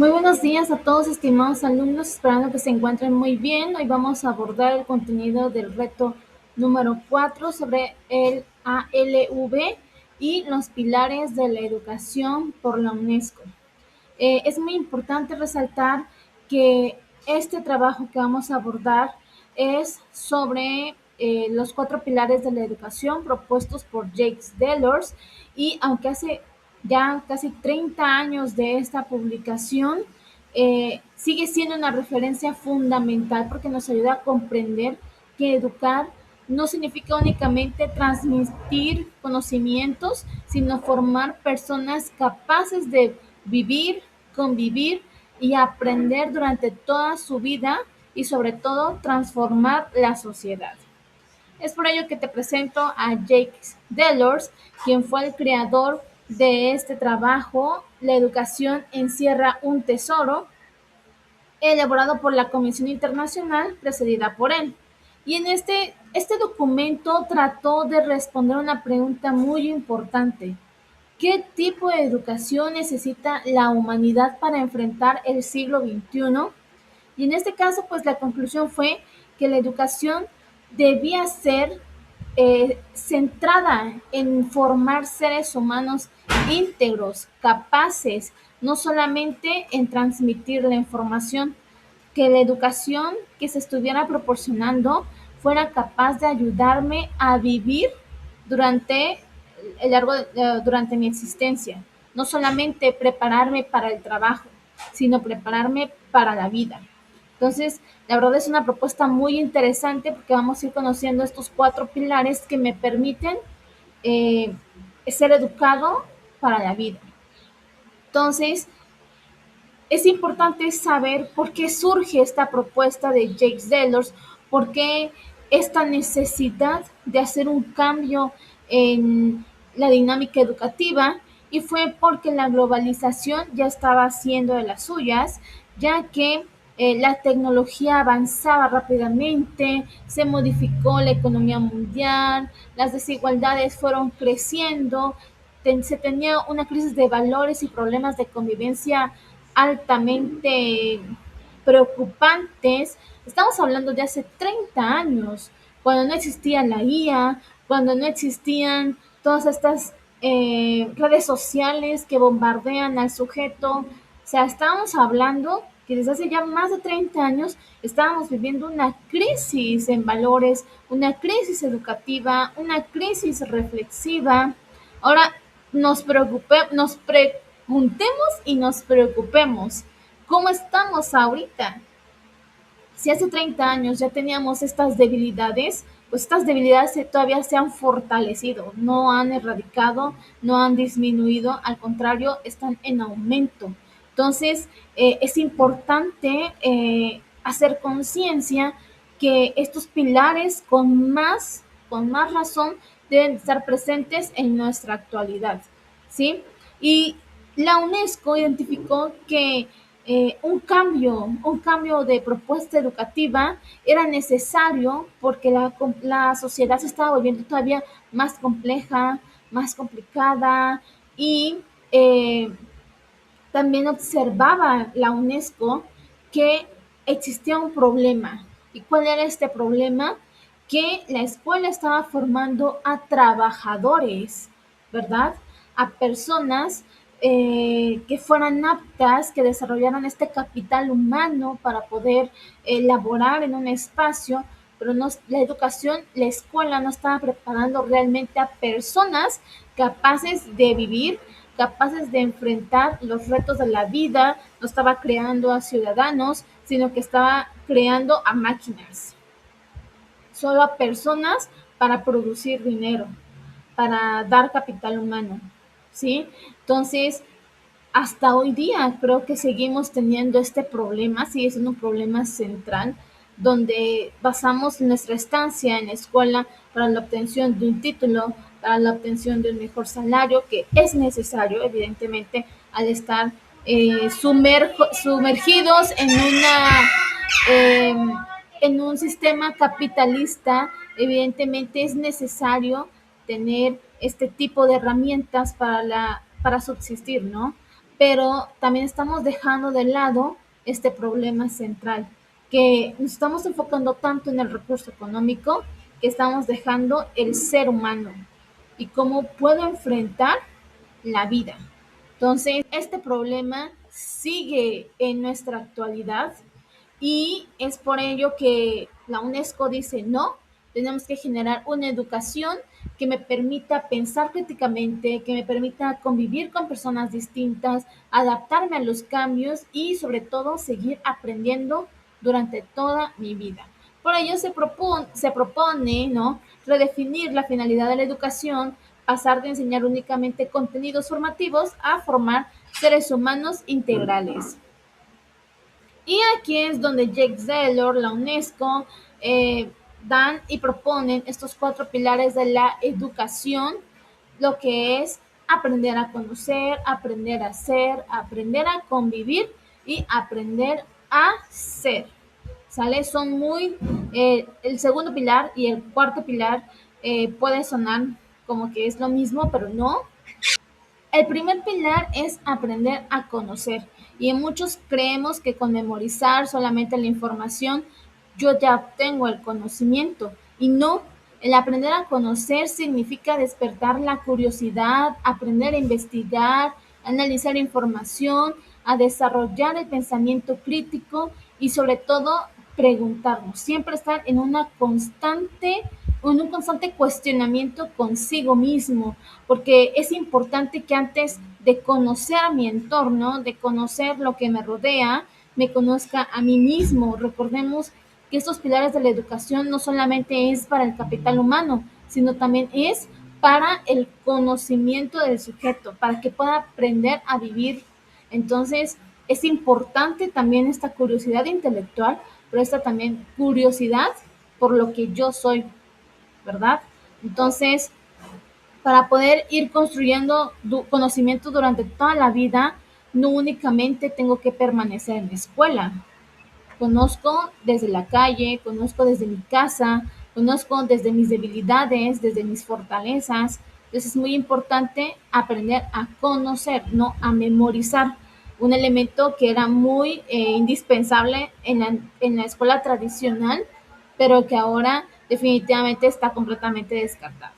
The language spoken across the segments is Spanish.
Muy buenos días a todos, estimados alumnos, esperando que se encuentren muy bien. Hoy vamos a abordar el contenido del reto número 4 sobre el ALV y los pilares de la educación por la UNESCO. Es muy importante resaltar que este trabajo que vamos a abordar es sobre los 4 pilares de la educación propuestos por Jacques Delors, y aunque hace ya casi 30 años de esta publicación, sigue siendo una referencia fundamental porque nos ayuda a comprender que educar no significa únicamente transmitir conocimientos, sino formar personas capaces de vivir, convivir y aprender durante toda su vida, y sobre todo transformar la sociedad. Es por ello que te presento a Jacques Delors, quien fue el creador de este trabajo. La educación encierra un tesoro, elaborado por la Comisión Internacional precedida por él. Y en este documento trató de responder una pregunta muy importante: ¿qué tipo de educación necesita la humanidad para enfrentar el siglo XXI? Y en este caso, pues la conclusión fue que la educación debía ser centrada en formar seres humanos íntegros, capaces, no solamente en transmitir la información, que la educación que se estuviera proporcionando fuera capaz de ayudarme a vivir durante durante mi existencia, no solamente prepararme para el trabajo, sino prepararme para la vida. Entonces, la verdad es una propuesta muy interesante porque vamos a ir conociendo estos 4 pilares que me permiten eh, ser educado para la vida. Entonces, es importante saber por qué surge esta propuesta de Jacques Delors, por qué esta necesidad de hacer un cambio en la dinámica educativa, y fue porque la globalización ya estaba haciendo de las suyas, ya que la tecnología avanzaba rápidamente, se modificó la economía mundial, las desigualdades fueron creciendo, se tenía una crisis de valores y problemas de convivencia altamente preocupantes. Estamos hablando de hace 30 años, cuando no existía la IA, cuando no existían todas estas redes sociales que bombardean al sujeto. O sea, estábamos hablando que desde hace ya más de 30 años estábamos viviendo una crisis en valores, una crisis educativa, una crisis reflexiva. Ahora nos preguntemos y nos preocupemos, ¿cómo estamos ahorita? Si hace 30 años ya teníamos estas debilidades, pues estas debilidades todavía se han fortalecido, no han erradicado, no han disminuido, al contrario, están en aumento. Entonces, es importante hacer conciencia que estos pilares con más razón deben estar presentes en nuestra actualidad, ¿sí? Y la UNESCO identificó que un cambio de propuesta educativa era necesario porque la sociedad se estaba volviendo todavía más compleja, más complicada, y eh, también observaba la UNESCO que existía un problema. ¿Y cuál era este problema? Que la escuela estaba formando a trabajadores, ¿verdad? A personas que fueran aptas, que desarrollaran este capital humano para poder elaborar en un espacio, pero no, la educación, la escuela no estaba preparando realmente a personas capaces de vivir, capaces de enfrentar los retos de la vida. No estaba creando a ciudadanos, sino que estaba creando a máquinas, solo a personas para producir dinero, para dar capital humano, ¿sí? Entonces, hasta hoy día creo que seguimos teniendo este problema, sigue siendo un problema central, donde basamos nuestra estancia en la escuela para la obtención de un título, para la obtención de un mejor salario, que es necesario, evidentemente, al estar sumergidos eh, en un sistema capitalista. Evidentemente es necesario tener este tipo de herramientas para subsistir, ¿no? pero también estamos dejando de lado este problema central, que nos estamos enfocando tanto en el recurso económico que estamos dejando el ser humano y cómo puedo enfrentar la vida. Entonces, este problema sigue en nuestra actualidad y es por ello que la UNESCO dice, no, tenemos que generar una educación que me permita pensar críticamente, que me permita convivir con personas distintas, adaptarme a los cambios y sobre todo seguir aprendiendo durante toda mi vida. Por ello se propone, ¿no?, redefinir la finalidad de la educación, pasar de enseñar únicamente contenidos formativos a formar seres humanos integrales. Y aquí es donde Jake Taylor, la UNESCO, dan y proponen estos cuatro pilares de la educación, lo que es aprender a conocer, aprender a ser, aprender a convivir y aprender a ser. ¿Sale? Son muy, el segundo pilar y el cuarto pilar puede sonar como que es lo mismo, pero no. El primer pilar es aprender a conocer y en muchos creemos que con memorizar solamente la información yo ya obtengo el conocimiento y no, el aprender a conocer significa despertar la curiosidad, aprender a investigar, analizar información, a desarrollar el pensamiento crítico y sobre todo preguntarnos, siempre estar en un constante cuestionamiento consigo mismo, porque es importante que antes de conocer a mi entorno, de conocer lo que me rodea, me conozca a mí mismo. Recordemos que estos pilares de la educación no solamente es para el capital humano, sino también es para el conocimiento del sujeto, para que pueda aprender a vivir. Entonces, es importante también esta curiosidad intelectual, pero esta también curiosidad por lo que yo soy, ¿verdad? Entonces, para poder ir construyendo conocimiento durante toda la vida, no únicamente tengo que permanecer en la escuela. Conozco desde la calle, conozco desde mi casa, conozco desde mis debilidades, desde mis fortalezas. Entonces es muy importante aprender a conocer, no a memorizar. Un elemento que era muy indispensable en la escuela tradicional, pero que ahora definitivamente está completamente descartado.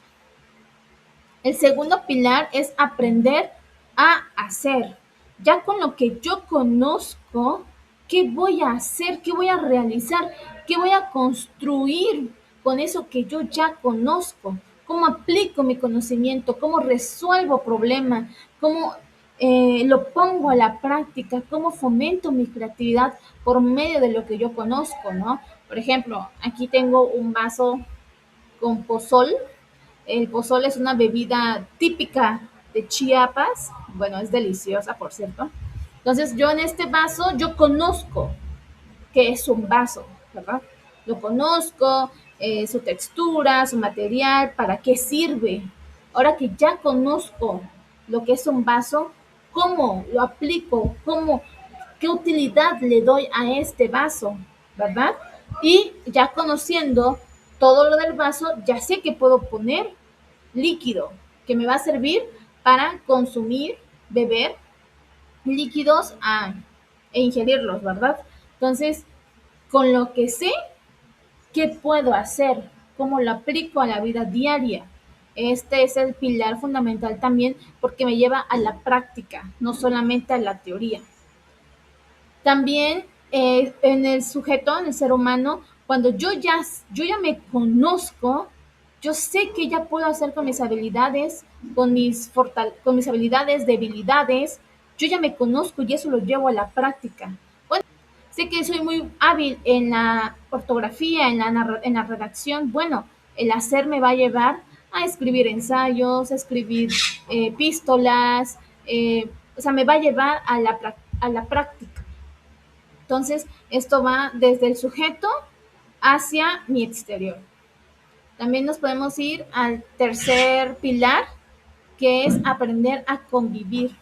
El segundo pilar es aprender a hacer. Ya con lo que yo conozco, ¿qué voy a hacer? ¿Qué voy a realizar? ¿Qué voy a construir con eso que yo ya conozco? ¿Cómo aplico mi conocimiento? ¿Cómo resuelvo problemas? ¿Cómo lo pongo a la práctica? ¿Cómo fomento mi creatividad por medio de lo que yo conozco, ¿no? Por ejemplo, aquí tengo un vaso con pozol. El pozol es una bebida típica de Chiapas. Bueno, es deliciosa, por cierto. Entonces, yo en este vaso, yo conozco que es un vaso, ¿verdad? Lo conozco, su textura, su material, para qué sirve. Ahora que ya conozco lo que es un vaso, ¿cómo lo aplico? ¿Qué utilidad le doy a este vaso? ¿Verdad? Y ya conociendo todo lo del vaso, ya sé que puedo poner líquido que me va a servir para consumir, beber líquidos e ingerirlos, ¿verdad? Entonces, con lo que sé, ¿qué puedo hacer? ¿Cómo lo aplico a la vida diaria? Este es el pilar fundamental también porque me lleva a la práctica, no solamente a la teoría. También en el sujeto, en el ser humano, cuando yo ya me conozco, yo sé qué ya puedo hacer con mis habilidades, con mis habilidades, debilidades, yo ya me conozco y eso lo llevo a la práctica. Bueno, sé que soy muy hábil en la ortografía, en la redacción. Bueno, el hacer me va a llevar a escribir ensayos, a escribir epístolas, o sea, me va a llevar a la práctica. Entonces, esto va desde el sujeto hacia mi exterior. También nos podemos ir al tercer pilar, que es aprender a convivir.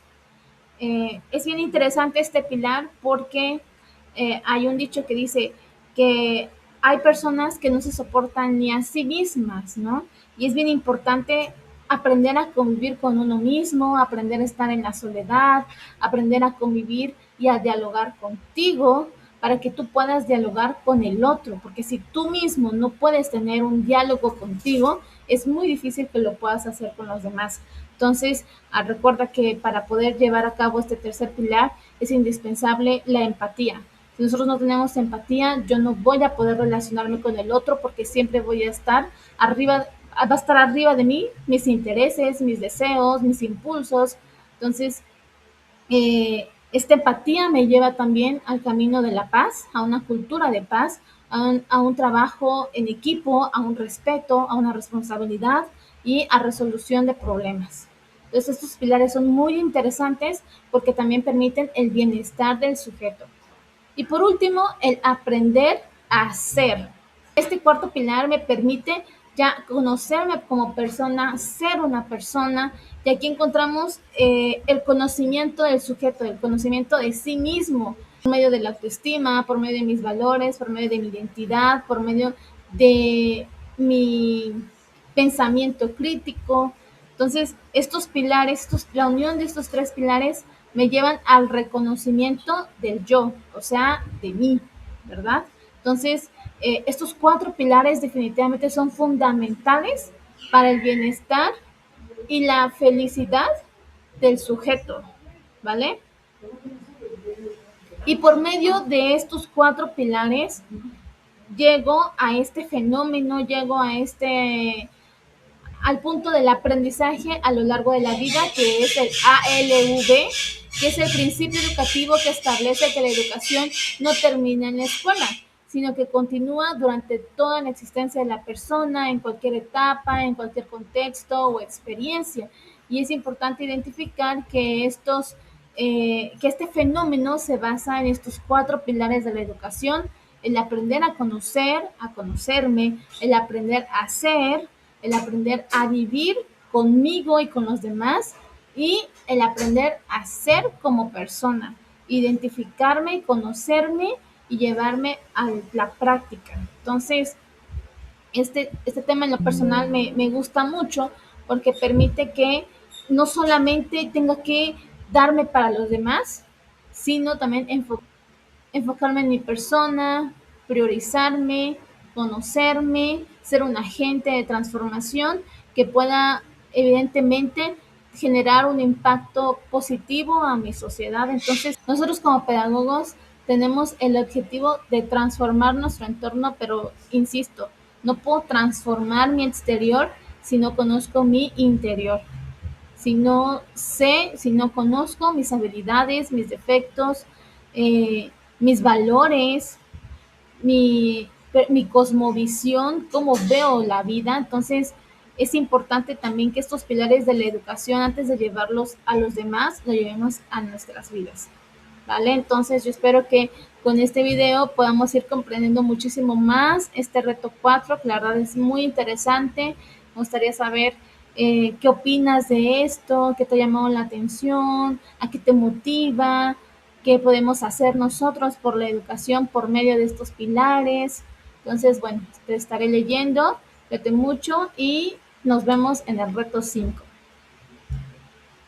Es bien interesante este pilar porque hay un dicho que dice que hay personas que no se soportan ni a sí mismas, ¿no? Y es bien importante aprender a convivir con uno mismo, aprender a estar en la soledad, aprender a convivir y a dialogar contigo para que tú puedas dialogar con el otro, porque si tú mismo no puedes tener un diálogo contigo, es muy difícil que lo puedas hacer con los demás. Entonces, recuerda que para poder llevar a cabo este tercer pilar es indispensable la empatía. Si nosotros no tenemos empatía, yo no voy a poder relacionarme con el otro porque siempre voy a estar arriba, va a estar arriba de mí mis intereses, mis deseos, mis impulsos. Entonces, esta empatía me lleva también al camino de la paz, a una cultura de paz, a un trabajo en equipo, a un respeto, a una responsabilidad y a resolución de problemas. Entonces, estos pilares son muy interesantes porque también permiten el bienestar del sujeto. Y por último, el aprender a ser. Este cuarto pilar me permite ya conocerme como persona, ser una persona, y aquí encontramos el conocimiento del sujeto, el conocimiento de sí mismo, por medio de la autoestima, por medio de mis valores, por medio de mi identidad, por medio de mi pensamiento crítico. Entonces, estos pilares, la unión de estos tres pilares me llevan al reconocimiento del yo, o sea, de mí, ¿verdad? Entonces, estos cuatro pilares definitivamente son fundamentales para el bienestar y la felicidad del sujeto, ¿vale? Y por medio de estos cuatro pilares llego a este fenómeno, llego a al punto del aprendizaje a lo largo de la vida, que es el ALV, que es el principio educativo que establece que la educación no termina en la escuela, sino que continúa durante toda la existencia de la persona, en cualquier etapa, en cualquier contexto o experiencia. Y es importante identificar que que este fenómeno se basa en estos cuatro pilares de la educación: el aprender a conocerme, el aprender a ser, el aprender a vivir conmigo y con los demás, y el aprender a ser como persona, identificarme, conocerme y llevarme a la práctica. Entonces, este tema en lo personal me gusta mucho porque permite que no solamente tenga que darme para los demás, sino también enfocarme en mi persona, priorizarme, conocerme, ser un agente de transformación que pueda evidentemente generar un impacto positivo a mi sociedad. Entonces, nosotros como pedagogos tenemos el objetivo de transformar nuestro entorno, pero insisto, no puedo transformar mi exterior si no conozco mi interior. Si no sé, si no conozco mis habilidades, mis defectos, mis valores, mi cosmovisión, cómo veo la vida. Entonces, es importante también que estos pilares de la educación, antes de llevarlos a los demás, lo llevemos a nuestras vidas. ¿Vale? Entonces, yo espero que con este video podamos ir comprendiendo muchísimo más este reto 4, que la verdad es muy interesante. Me gustaría saber qué opinas de esto, qué te ha llamado la atención, a qué te motiva, qué podemos hacer nosotros por la educación por medio de estos pilares. Entonces, bueno, te estaré leyendo. Cuídate mucho y nos vemos en el reto 5.